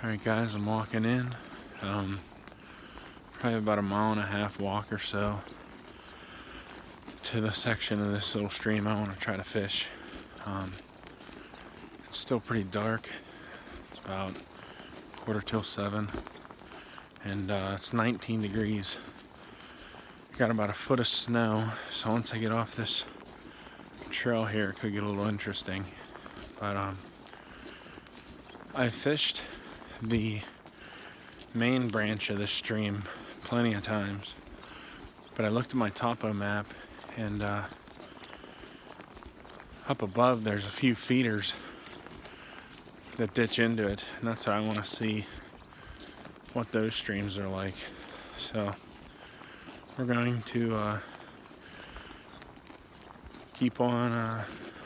Alright guys, I'm walking in. Probably about a 1.5 mile walk or so to the section of this little stream I want to try to fish. It's still pretty dark. It's about 6:45 and it's 19 degrees. Got about a foot of snow, so once I get off this trail here it could get a little interesting. But I fished the main branch of this stream plenty of times, but I looked at my topo map and up above there's a few feeders that ditch into it, and that's how I want to see what those streams are like. So we're going to keep on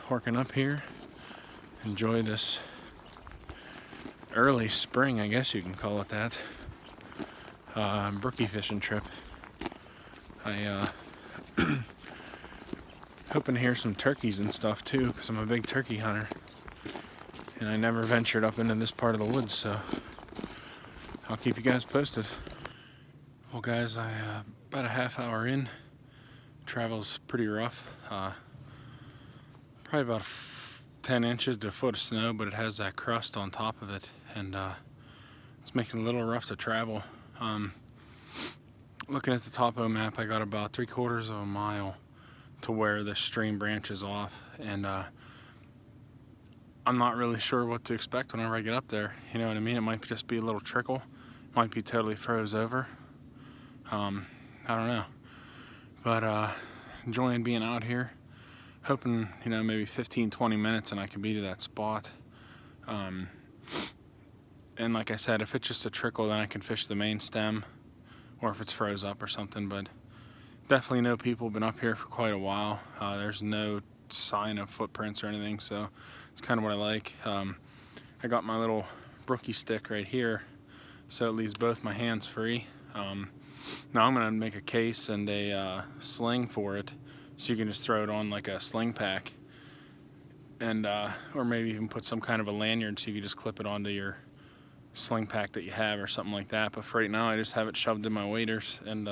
working up here, enjoy this early spring, I guess you can call it that, brookie fishing trip. I hoping to hear some turkeys and stuff too, because I'm a big turkey hunter and I never ventured up into this part of the woods, so I'll keep you guys posted. Well guys, I about a half hour in. Travel's pretty rough. Probably about 10 inches to a foot of snow, but it has that crust on top of it, and it's making it a little rough to travel. Looking at the topo map, I got about 3/4 of a mile to where the stream branches off, and I'm not really sure what to expect whenever I get up there. You know what I mean? It might just be a little trickle, might be totally froze over. I don't know, but enjoying being out here. Hoping, you know, maybe 15-20 minutes and I can be to that spot. And like I said, if it's just a trickle, then I can fish the main stem, or if it's froze up or something. But definitely know people have been up here for quite a while. There's no sign of footprints or anything, so it's kind of what I like. I got my little Brookie stick right here, so it leaves both my hands free. Now I'm gonna make a case and a sling for it, so you can just throw it on like a sling pack, and or maybe even put some kind of a lanyard so you can just clip it onto your sling pack that you have or something like that. But for right now I just have it shoved in my waders, and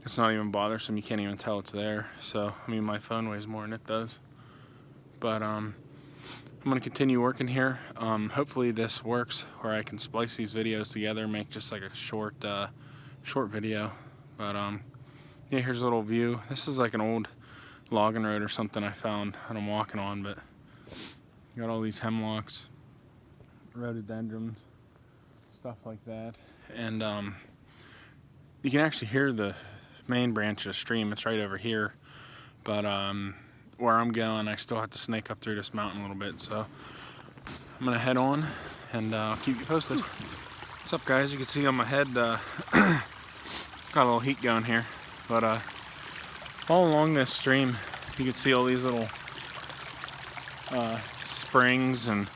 it's not even bothersome. You can't even tell it's there. So I mean, my phone weighs more than it does. But I'm gonna continue working here. Hopefully this works where I can splice these videos together and make just like a short video. But yeah, here's a little view. This is like an old logging road or something I found that I'm walking on, but you got all these hemlocks, rhododendrons, stuff like that. And you can actually hear the main branch of the stream. It's right over here, but where I'm going, I still have to snake up through this mountain a little bit. So I'm gonna head on, and I'll keep you posted. What's up guys? You can see on my head, got a little heat going here. But all along this stream, you can see all these little springs and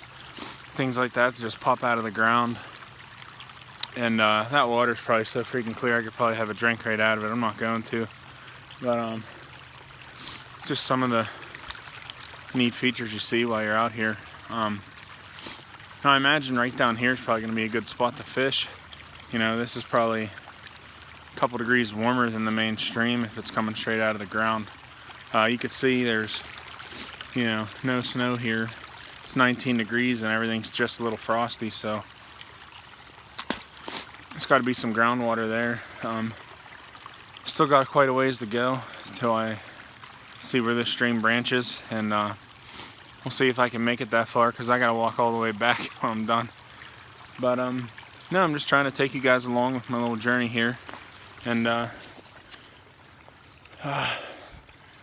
things like that just pop out of the ground. And that water's probably so freaking clear I could probably have a drink right out of it. I'm not going to. But just some of the neat features you see while you're out here. Now I imagine right down here is probably going to be a good spot to fish. You know, this is probably couple degrees warmer than the main stream if it's coming straight out of the ground. You can see there's, you know, no snow here. It's 19 degrees and everything's just a little frosty, so it's got to be some groundwater there. Still got quite a ways to go until I see where this stream branches, and we'll see if I can make it that far, because I gotta walk all the way back when I'm done. But no, I'm just trying to take you guys along with my little journey here, and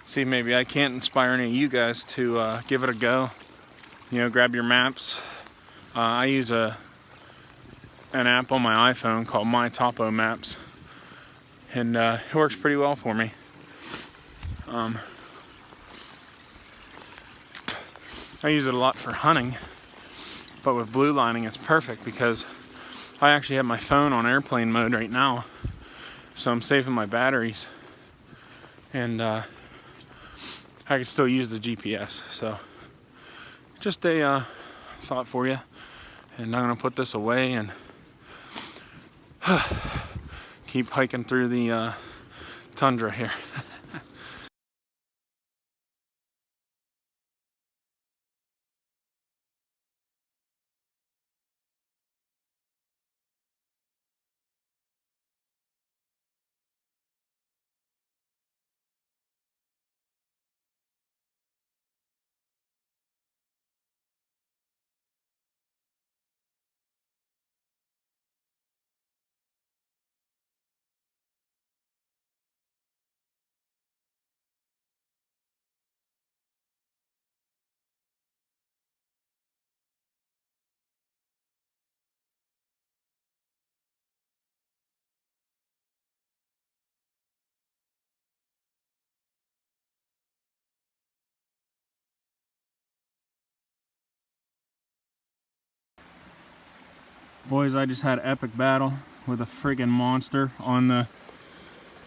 see if maybe I can't inspire any of you guys to give it a go. You know, grab your maps. I use an app on my iPhone called My Topo Maps, and it works pretty well for me. I use it a lot for hunting, but with blue lining it's perfect because I actually have my phone on airplane mode right now. So I'm saving my batteries, and I can still use the GPS. So just a thought for you. And I'm gonna put this away and keep hiking through the tundra here. Boys, I just had an epic battle with a friggin' monster on the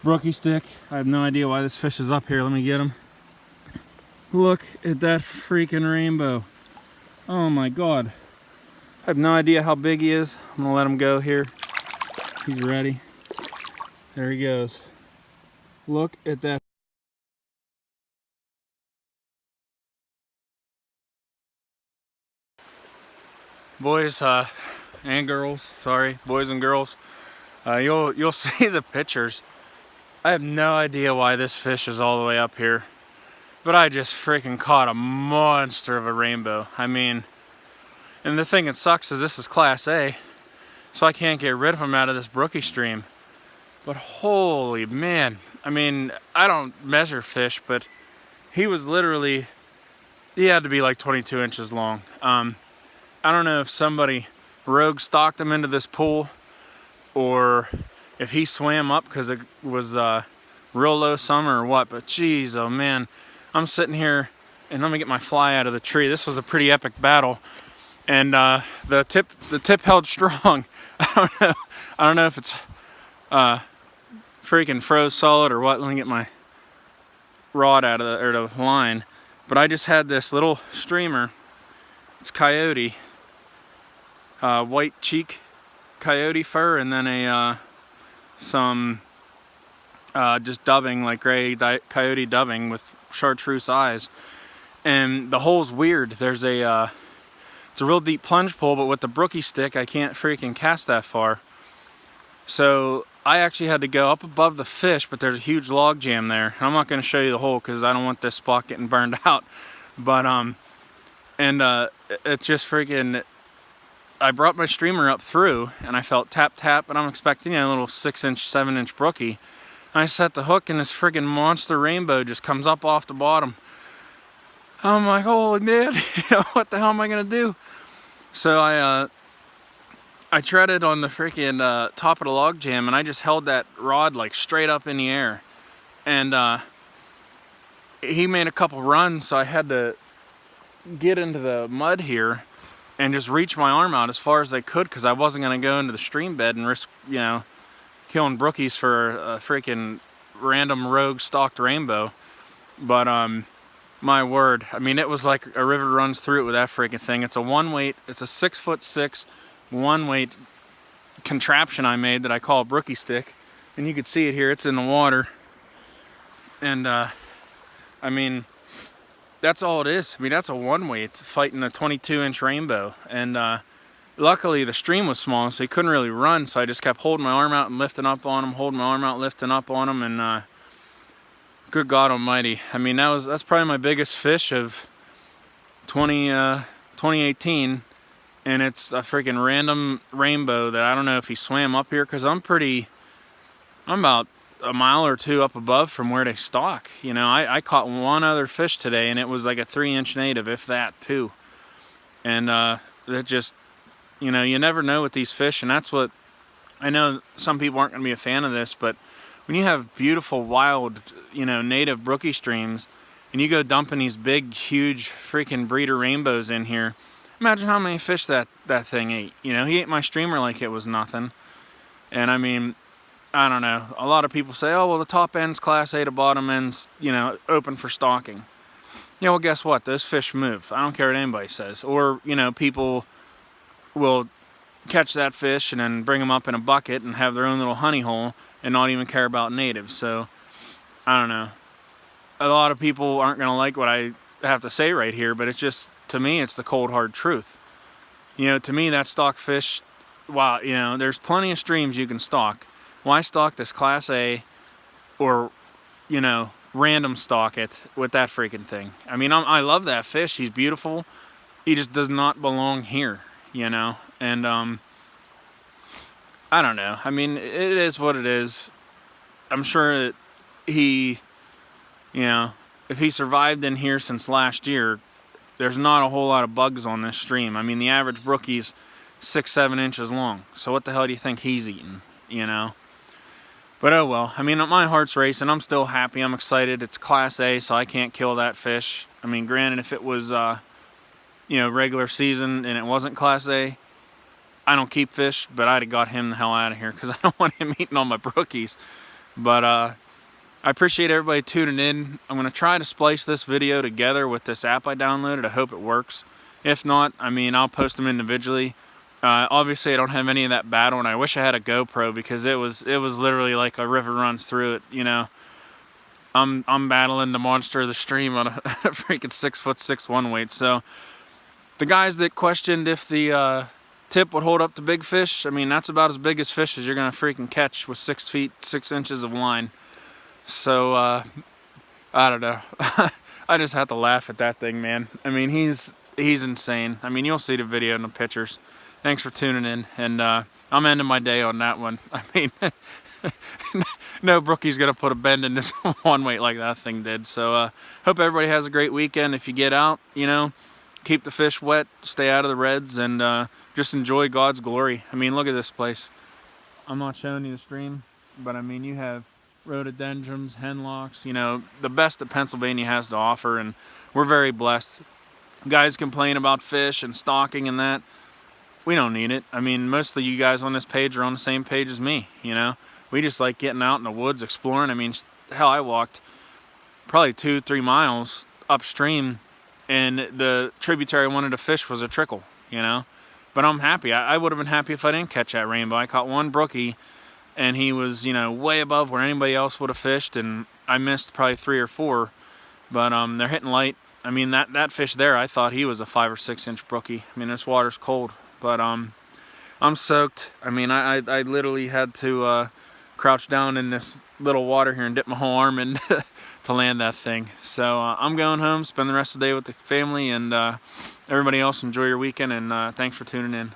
Brookie stick. I have no idea why this fish is up here. Let me get him. Look at that freaking rainbow. Oh my God. I have no idea how big he is. I'm gonna let him go here. He's ready. There he goes. Look at that. Boys and girls, sorry, boys and girls. You'll see the pictures. I have no idea why this fish is all the way up here, but I just freaking caught a monster of a rainbow. I mean, and the thing that sucks is this is Class A, so I can't get rid of him out of this Brookie stream. But holy man, I mean, I don't measure fish, but he was literally, he had to be like 22 inches long. I don't know if somebody rogue stalked him into this pool or if he swam up because it was real low summer or what, but geez, oh man. I'm sitting here and let me get my fly out of the tree. This was a pretty epic battle, and the tip held strong. I don't know if it's freaking froze solid or what. Let me get my rod out of the line. But I just had this little streamer. It's coyote, white cheek coyote fur, and then some just dubbing, like gray coyote dubbing with chartreuse eyes. And the hole's weird. There's it's a real deep plunge pool, but with the Brookie stick I can't freaking cast that far. So I actually had to go up above the fish, but there's a huge log jam there. I'm not going to show you the hole because I don't want this spot getting burned out. But it just freaking, I brought my streamer up through and I felt tap tap, and I'm expecting a little 6-inch, 7-inch Brookie. And I set the hook and this freaking monster rainbow just comes up off the bottom. I'm like, holy man, what the hell am I gonna do? So I treaded on the freaking top of the log jam, and I just held that rod like straight up in the air. And he made a couple runs, so I had to get into the mud here and just reach my arm out as far as I could, because I wasn't gonna go into the stream bed and risk, killing brookies for a freaking random rogue stalked rainbow. But my word, I mean, it was like a river runs through it with that freaking thing. It's a one weight, it's a 6'6" one weight contraption I made that I call a Brookie stick, and you can see it here. It's in the water, and I mean, that's all it is. I mean, that's a one weight fighting a 22-inch rainbow. And luckily the stream was small, so he couldn't really run, so I just kept holding my arm out and lifting up on him, holding my arm out, lifting up on him, and good God almighty. I mean, that's probably my biggest fish of 2018, and it's a freaking random rainbow that I don't know if he swam up here, because I'm about a mile or two up above from where they stock. I caught one other fish today, and it was like a 3-inch native, if that too. And that just, you never know with these fish, and that's what, I know some people aren't going to be a fan of this, but when you have beautiful, wild, native Brookie streams, and you go dumping these big, huge, freaking breeder rainbows in here, imagine how many fish that thing ate. He ate my streamer like it was nothing. And I mean, I don't know. A lot of people say, oh, well, the top end's Class A, the bottom end's, open for stocking. Yeah, well, guess what? Those fish move. I don't care what anybody says. Or, people will catch that fish and then bring them up in a bucket and have their own little honey hole and not even care about natives. So I don't know, a lot of people aren't gonna like what I have to say right here, but it's just, to me, it's the cold hard truth. You know, to me, that stock fish, wow, you know, there's plenty of streams you can stock. Why stock this Class A, or, you know, random stock it with that freaking thing? I mean, I love that fish. He's beautiful. He just does not belong here, you know? And, I don't know. I mean, it is what it is. I'm sure that he, you know, if he survived in here since last year, there's not a whole lot of bugs on this stream. I mean, the average brookie's 6-7 inches long. So what the hell do you think he's eating, you know? But oh well. I mean, my heart's racing. I'm still happy. I'm excited. It's Class A, so I can't kill that fish. I mean, granted, if it was, you know, regular season and it wasn't Class A, I don't keep fish, but I'd have got him the hell out of here because I don't want him eating all my brookies. But I appreciate everybody tuning in. I'm going to try to splice this video together with this app I downloaded. I hope it works. If not, I mean, I'll post them individually. Obviously, I don't have any of that battle, and I wish I had a GoPro because it was literally like a river runs through it. You know, I'm battling the monster of the stream on a freaking 6'6" weight. So the guys that questioned if the tip would hold up to big fish, I mean, that's about as big as fish as you're gonna freaking catch with 6 feet 6 inches of line. So I don't know. I just have to laugh at that thing, man. I mean, he's insane. I mean, you'll see the video and the pictures. Thanks for tuning in, and I'm ending my day on that one. I mean, no brookie's gonna put a bend in this one weight like that thing did. So hope everybody has a great weekend. If you get out, you know, keep the fish wet, stay out of the reds, and just enjoy God's glory. I mean, look at this place. I'm not showing you the stream, but I mean, you have rhododendrons, henlocks, you know, the best that Pennsylvania has to offer, and we're very blessed. Guys complain about fish and stocking and that. We don't need it. I mean, most of you guys on this page are on the same page as me, you know. We just like getting out in the woods, exploring. I mean, hell, I walked probably 2-3 miles upstream, and the tributary I wanted to fish was a trickle, you know. But I'm happy. I would have been happy if I didn't catch that rainbow. I caught one brookie, and he was, you know, way above where anybody else would have fished, and I missed probably 3 or 4. But they're hitting light. I mean, that fish there, I thought he was a 5 or 6 inch brookie. I mean, this water's cold, but I'm soaked. I mean, I literally had to crouch down in this little water here and dip my whole arm in to land that thing. So I'm going home, spend the rest of the day with the family, and everybody else enjoy your weekend, and thanks for tuning in.